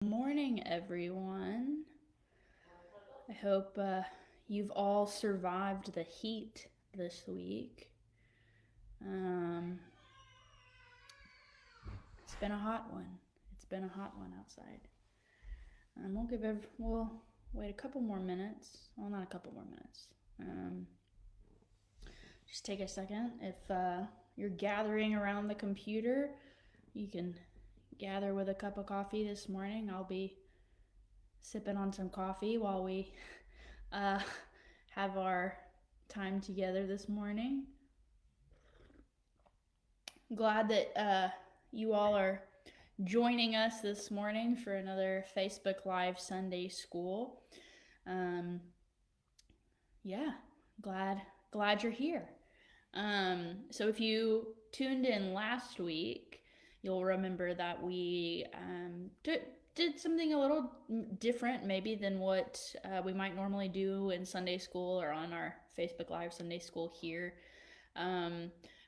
Morning, everyone. I hope you've all survived the heat this week. Um, it's been a hot one. It's been a hot one outside. We'll wait a couple more minutes. Well, not a couple more minutes. Just take a second. If you're gathering around the computer, you can gather with a cup of coffee this morning. I'll be sipping on some coffee while we have our time together this morning. Glad that you all are joining us this morning for another Facebook Live Sunday School. Glad you're here. So if you tuned in last week, you'll remember that we did something a little different maybe than what we might normally do in Sunday school or on our Facebook Live Sunday School here.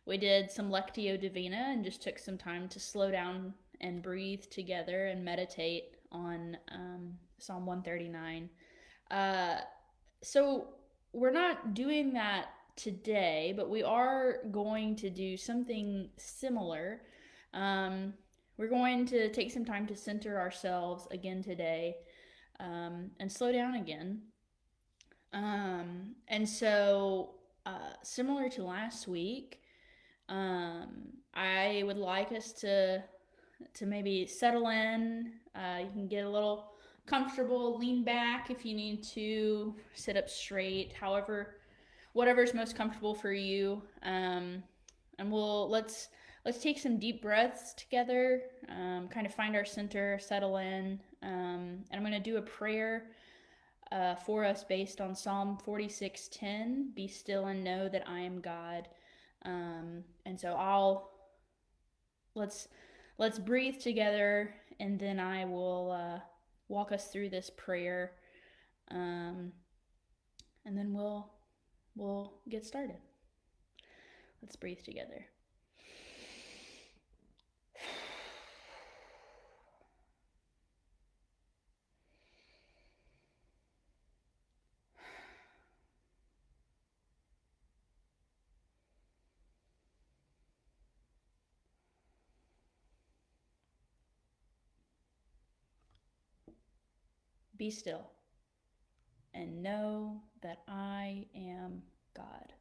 We did some Lectio Divina and just took some time to slow down and breathe together and meditate on Psalm 139. So we're not doing that today, but we are going to do something similar. We're going to take some time to center ourselves again today and slow down again. And so, similar to last week, I would like us to maybe settle in. You can get a little comfortable, lean back if you need to, sit up straight, whatever's most comfortable for you. And let's take some deep breaths together, kind of find our center, settle in. And I'm going to do a prayer for us based on Psalm 46:10. Be still and know that I am God. And so let's breathe together, and then I will walk us through this prayer, and then we'll get started. Let's breathe together. Be still and know that I am God.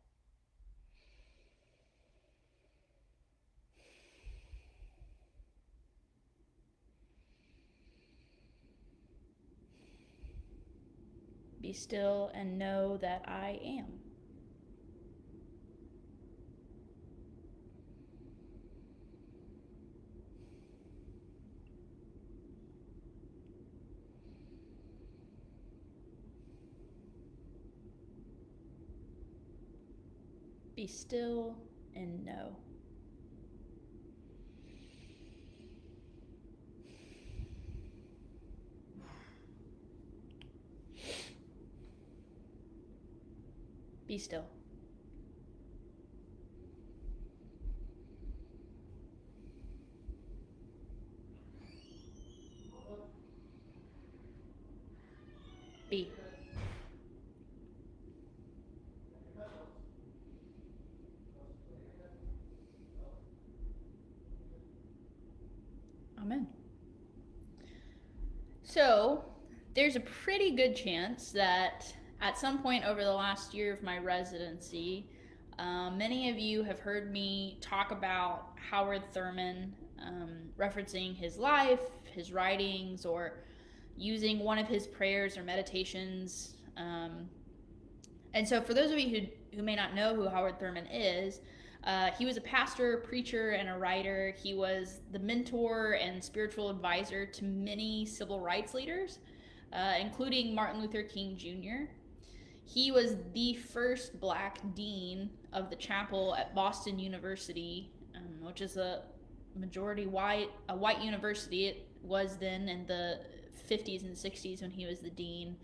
Be still and know that I am. Be still and know. Be still. Be. Amen. So, there's a pretty good chance that at some point over the last year of my residency, many of you have heard me talk about Howard Thurman, referencing his life, his writings, or using one of his prayers or meditations. And so for those of you who may not know who Howard Thurman is, he was a pastor, preacher, and a writer. He was the mentor and spiritual advisor to many civil rights leaders, including Martin Luther King Jr. He was the first Black dean of the chapel at Boston University, which is a majority white university. It was then in the 50s and 60s when he was the dean.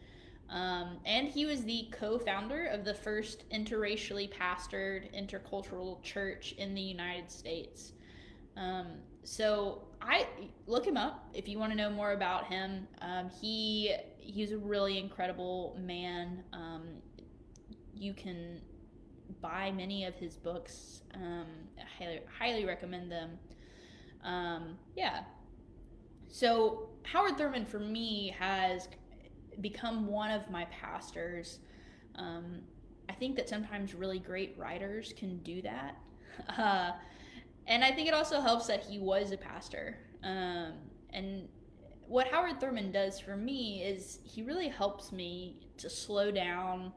And he was the co-founder of the first interracially pastored intercultural church in the United States. So I look him up if you want to know more about him. He's a really incredible man. You can buy many of his books. I highly recommend them. Yeah. So Howard Thurman for me has become one of my pastors. I think that sometimes really great writers can do that. Uh, and I think it also helps that he was a pastor. And what Howard Thurman does for me is he really helps me to slow down,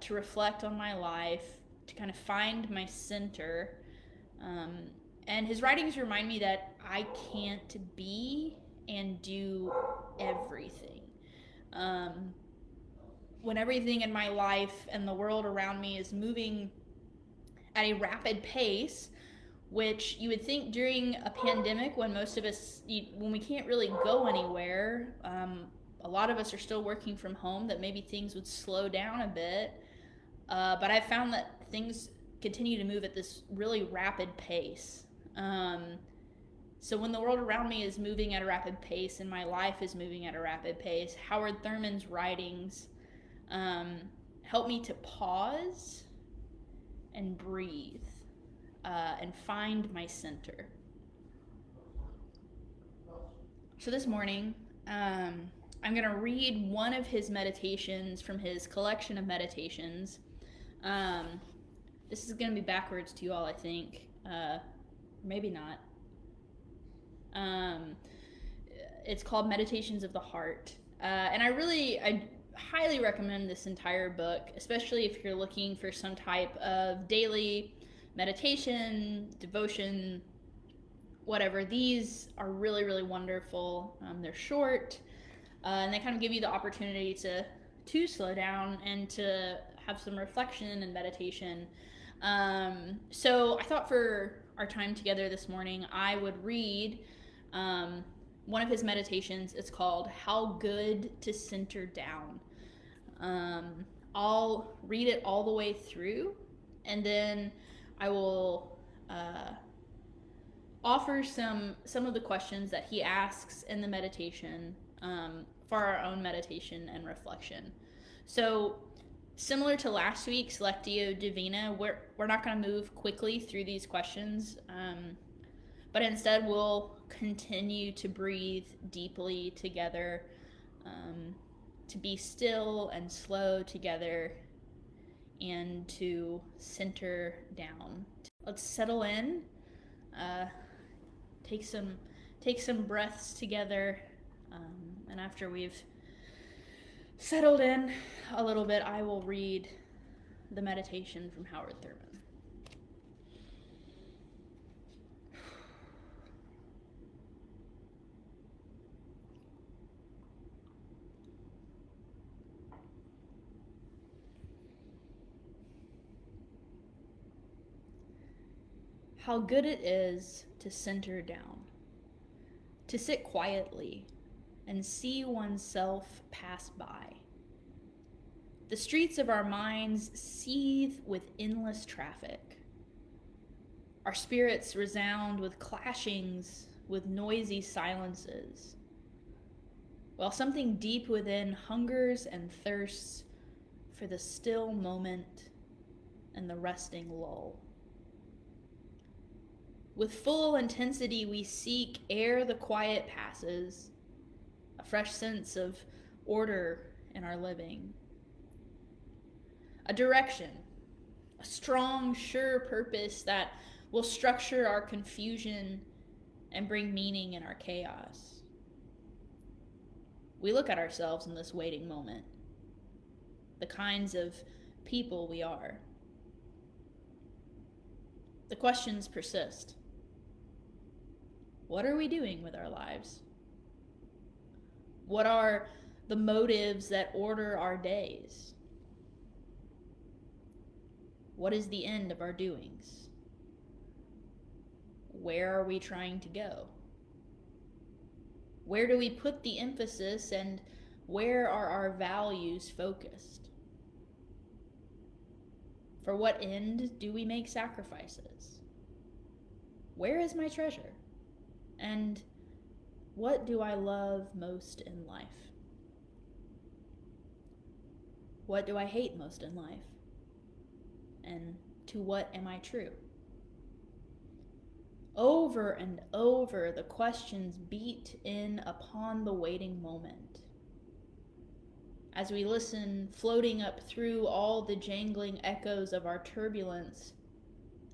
to reflect on my life, to kind of find my center. Um, and his writings remind me that I can't be and do everything. Um, when everything in my life and the world around me is moving at a rapid pace, which you would think during a pandemic when most of us, when we can't really go anywhere, a lot of us are still working from home, that maybe things would slow down a bit. But I've found that things continue to move at this really rapid pace. So when the world around me is moving at a rapid pace and my life is moving at a rapid pace, Howard Thurman's writings help me to pause and breathe and find my center. So this morning, I'm going to read one of his meditations from his collection of meditations. This is going to be backwards to you all, I think. Maybe not. It's called Meditations of the Heart. And I highly recommend this entire book, especially if you're looking for some type of daily meditation, devotion, whatever. These are really, really wonderful. They're short, and they kind of give you the opportunity to slow down and to have some reflection and meditation. So I thought for our time together this morning, I would read one of his meditations. It's called How Good to Center Down. I'll read it all the way through, and then I will offer some of the questions that he asks in the meditation for our own meditation and reflection. So similar to last week's Lectio Divina, we're not going to move quickly through these questions, but instead we'll continue to breathe deeply together, to be still and slow together, and to center down. Let's settle in, take some breaths together, and after we've settled in a little bit, I will read the meditation from Howard Thurman. How good it is to center down, to sit quietly and see oneself pass by. The streets of our minds seethe with endless traffic. Our spirits resound with clashings, with noisy silences, while something deep within hungers and thirsts for the still moment and the resting lull. With full intensity we seek, ere the quiet passes, a fresh sense of order in our living. A direction, a strong, sure purpose that will structure our confusion and bring meaning in our chaos. We look at ourselves in this waiting moment, the kinds of people we are. The questions persist. What are we doing with our lives? What are the motives that order our days? What is the end of our doings? Where are we trying to go? Where do we put the emphasis, and where are our values focused? For what end do we make sacrifices? Where is my treasure? And what do I love most in life? What do I hate most in life? And to what am I true? Over and over, the questions beat in upon the waiting moment. As we listen, floating up through all the jangling echoes of our turbulence,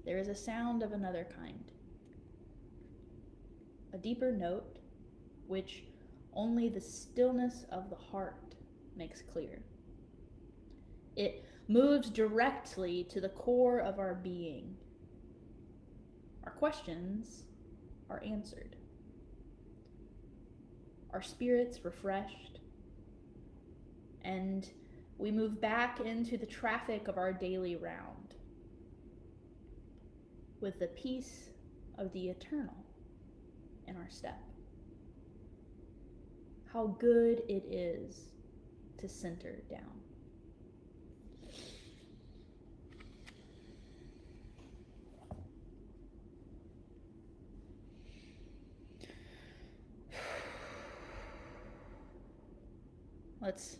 there is a sound of another kind. A deeper note, which only the stillness of the heart makes clear. It moves directly to the core of our being. Our questions are answered. Our spirits refreshed, and we move back into the traffic of our daily round with the peace of the eternal in our step. How good it is to center down. Let's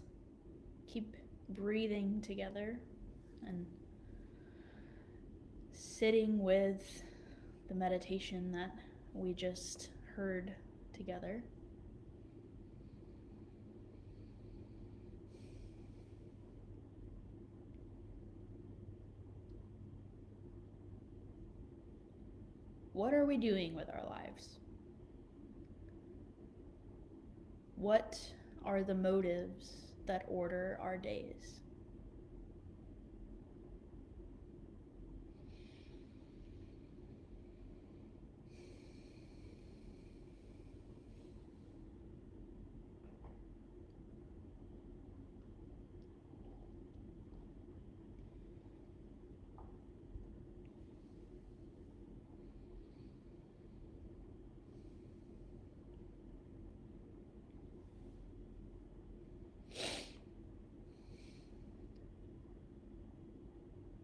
keep breathing together and sitting with the meditation that we just heard together. What are we doing with our lives? What are the motives that order our days?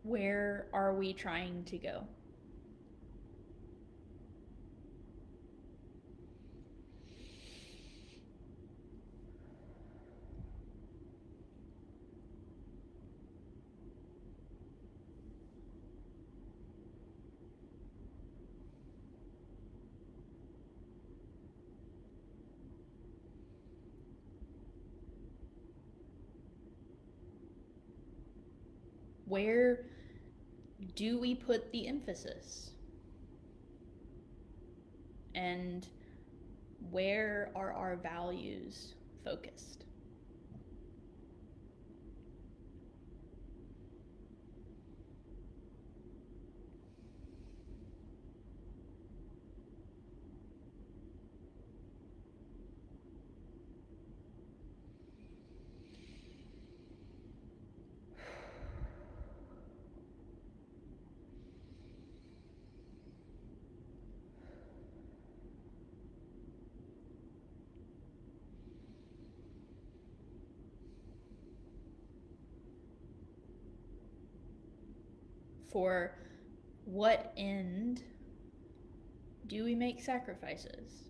Where are we trying to go? Where do we put the emphasis? And where are our values focused? For what end do we make sacrifices?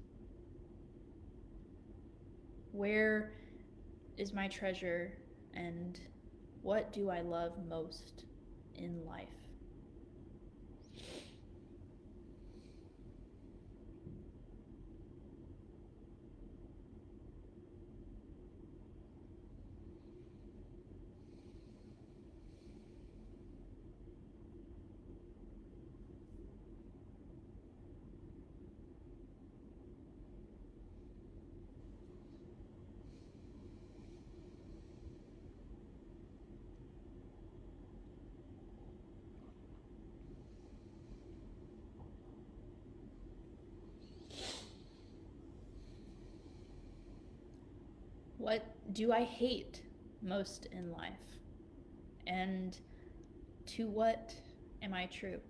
Where is my treasure, and what do I love most in life? What do I hate most in life? And to what am I true?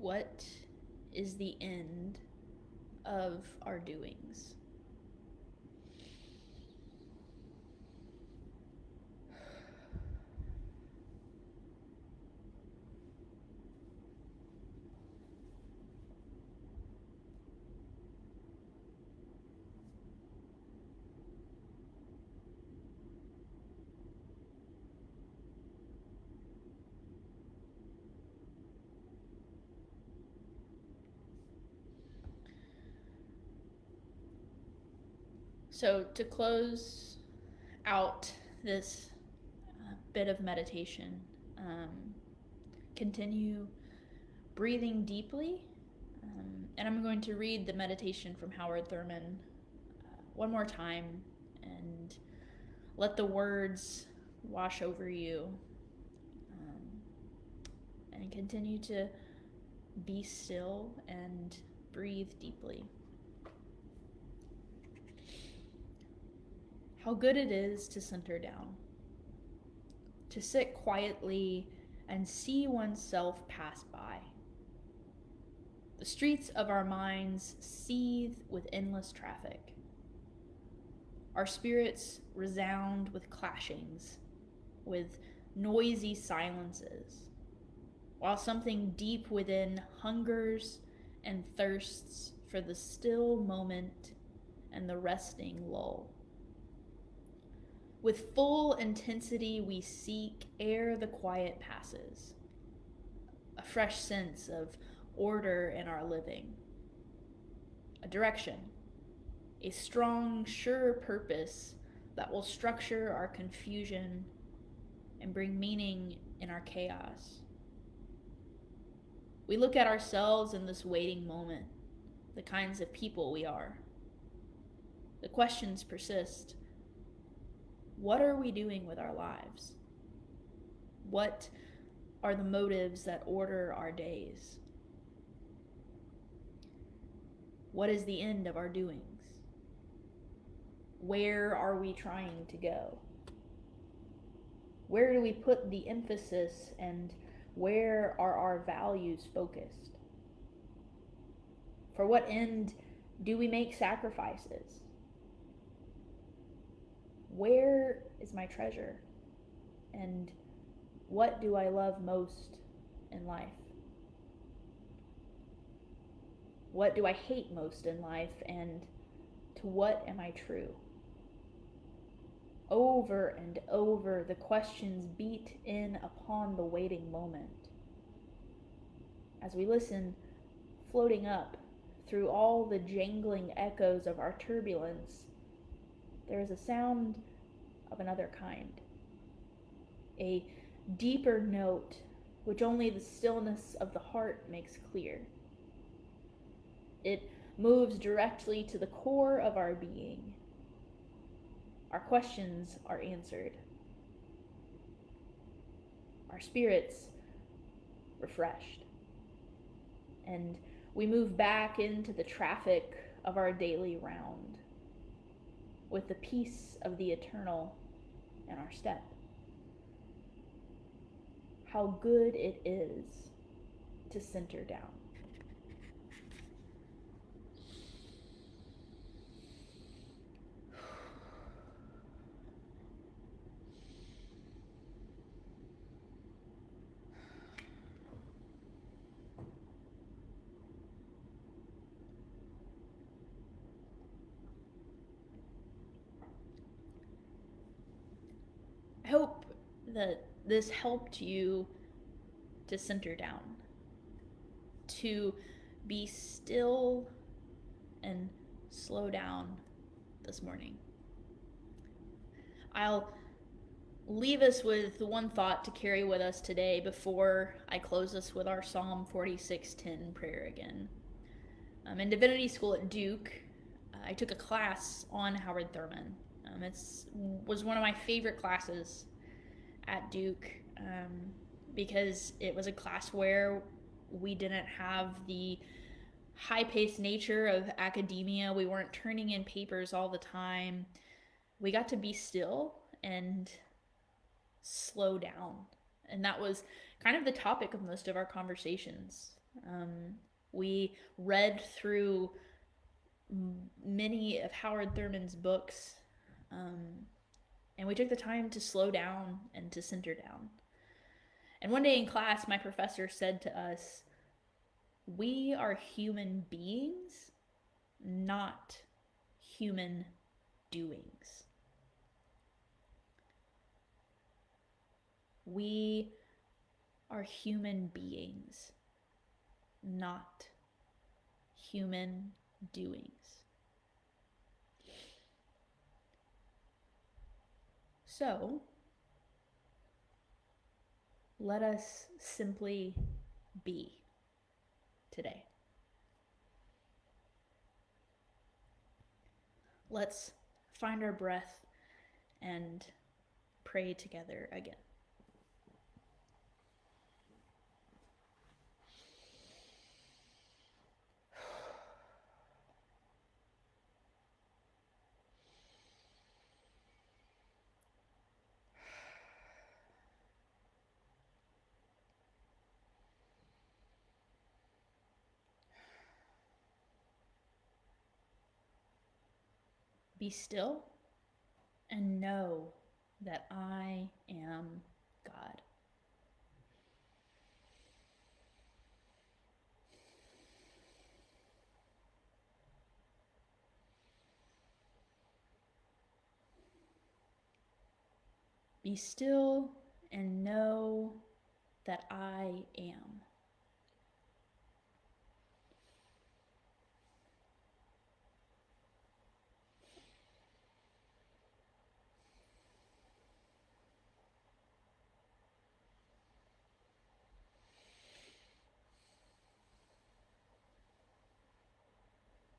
What is the end of our doings? So, to close out this bit of meditation, continue breathing deeply. And I'm going to read the meditation from Howard Thurman one more time and let the words wash over you. And continue to be still and breathe deeply. How good it is to center down, to sit quietly and see oneself pass by. The streets of our minds seethe with endless traffic. Our spirits resound with clashings, with noisy silences, while something deep within hungers and thirsts for the still moment and the resting lull. With full intensity we seek ere the quiet passes, a fresh sense of order in our living, a direction, a strong, sure purpose that will structure our confusion and bring meaning in our chaos. We look at ourselves in this waiting moment, the kinds of people we are. The questions persist. What are we doing with our lives? What are the motives that order our days? What is the end of our doings? Where are we trying to go? Where do we put the emphasis, and where are our values focused? For what end do we make sacrifices? Where is my treasure? And what do I love most in life? What do I hate most in life, and to what am I true? Over and over, the questions beat in upon the waiting moment. As we listen, floating up through all the jangling echoes of our turbulence, there is a sound of another kind, a deeper note which only the stillness of the heart makes clear. It moves directly to the core of our being. Our questions are answered. Our spirits refreshed. And we move back into the traffic of our daily round, with the peace of the eternal in our step. How good it is to center down. I hope that this helped you to center down, to be still and slow down this morning. I'll leave us with one thought to carry with us today before I close us with our Psalm 46:10 prayer again. In divinity school at Duke, I took a class on Howard Thurman. It was one of my favorite classes at Duke because it was a class where we didn't have the high-paced nature of academia. We weren't turning in papers all the time. We got to be still and slow down. And that was kind of the topic of most of our conversations. We read through many of Howard Thurman's books, and we took the time to slow down and to center down. And one day in class, my professor said to us, "We are human beings, not human doings." We are human beings, not human doings. So, let us simply be today. Let's find our breath and pray together again. Be still and know that I am God. Be still and know that I am.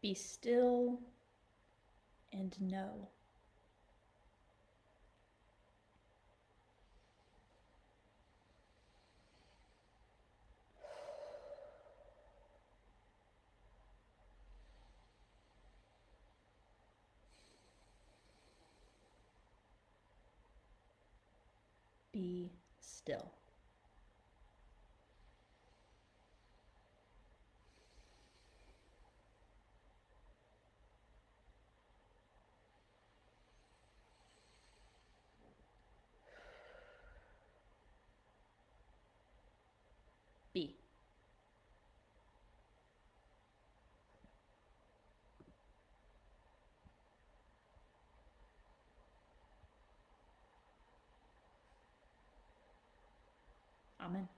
Be still and know. Be still. Be. Amen.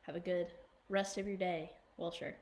Have a good rest of your day, Wilshire.